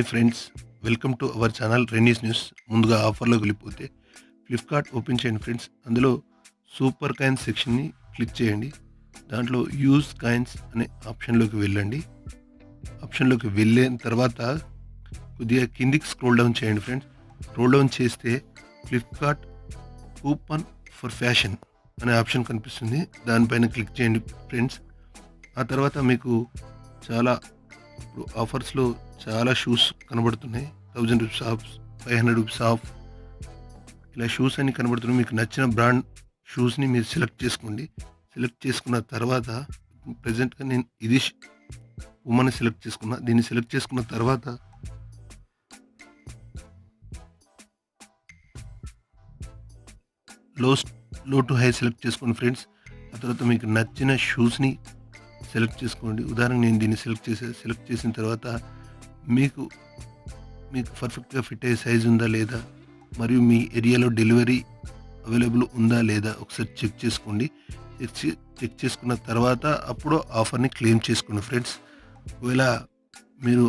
Hi friends, welcome to our channel రెనీస్ news. ముందుగా ఆఫర్లోకి వెళ్ళిపోతే ఫ్లిప్కార్ట్ ఓపెన్ చేయండి ఫ్రెండ్స్. అందులో సూపర్ కాయిన్స్ సెక్షన్ని క్లిక్ చేయండి. దాంట్లో యూజ్ కాయిన్స్ అనే ఆప్షన్లోకి వెళ్ళండి. ఆప్షన్లోకి వెళ్ళిన తర్వాత కొద్దిగా కిందికి స్క్రోల్ డౌన్ చేయండి ఫ్రెండ్స్. స్క్రోల్ డౌన్ చేస్తే ఫ్లిప్కార్ట్ కూపన్ ఫర్ ఫ్యాషన్ అనే ఆప్షన్ కనిపిస్తుంది. దానిపైన క్లిక్ చేయండి ఫ్రెండ్స్. ఆ తర్వాత మీకు చాలా ఇప్పుడు ఆఫర్స్లో చాలా షూస్ కనబడుతున్నాయి. 1000 రూపీస్ ఆఫ్, 500 రూపీస్ ఆఫ్, ఇలా షూస్ అన్ని కనబడుతున్నాయి. మీకు నచ్చిన బ్రాండ్ షూస్ని మీరు సెలెక్ట్ చేసుకోండి. సెలెక్ట్ చేసుకున్న తర్వాత ప్రజెంట్గా నేను ఇది ఉమని సెలెక్ట్ చేసుకున్నా. దీన్ని సెలెక్ట్ చేసుకున్న తర్వాత లో టు హై సెలెక్ట్ చేసుకోండి ఫ్రెండ్స్. ఆ తర్వాత మీకు నచ్చిన షూస్ని సెలెక్ట్ చేసుకోండి. ఉదాహరణకు నేను దీన్ని సెలెక్ట్ చేసిన తర్వాత మీకు పర్ఫెక్ట్గా ఫిట్ అయ్యే సైజు ఉందా లేదా, మరియు మీ ఏరియాలో డెలివరీ అవైలబుల్ ఉందా లేదా ఒకసారి చెక్ చేసుకోండి. చెక్ చేసుకున్న తర్వాత అప్పుడు ఆఫర్ని క్లెయిమ్ చేసుకోండి ఫ్రెండ్స్. ఒకవేళ మీరు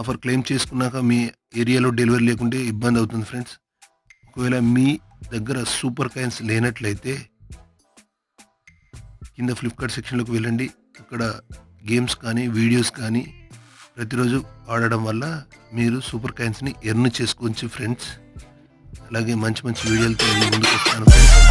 ఆఫర్ క్లెయిమ్ చేసుకున్నాక మీ ఏరియాలో డెలివరీ లేకుంటే ఇబ్బంది అవుతుంది ఫ్రెండ్స్. ఒకవేళ మీ దగ్గర సూపర్ కాయిన్స్ లేనట్లయితే కింద ఫ్లిప్కార్ట్ సెక్షన్లోకి వెళ్ళండి. అక్కడ గేమ్స్ కానీ వీడియోస్ కానీ ప్రతిరోజు ఆడడం వల్ల మీరు సూపర్ కాయిన్స్ని ఎర్న్ చేసుకోవచ్చు ఫ్రెండ్స్. అలాగే మంచి మంచి వీడియోలతో ముందుకు వస్తాను ఫ్రెండ్స్.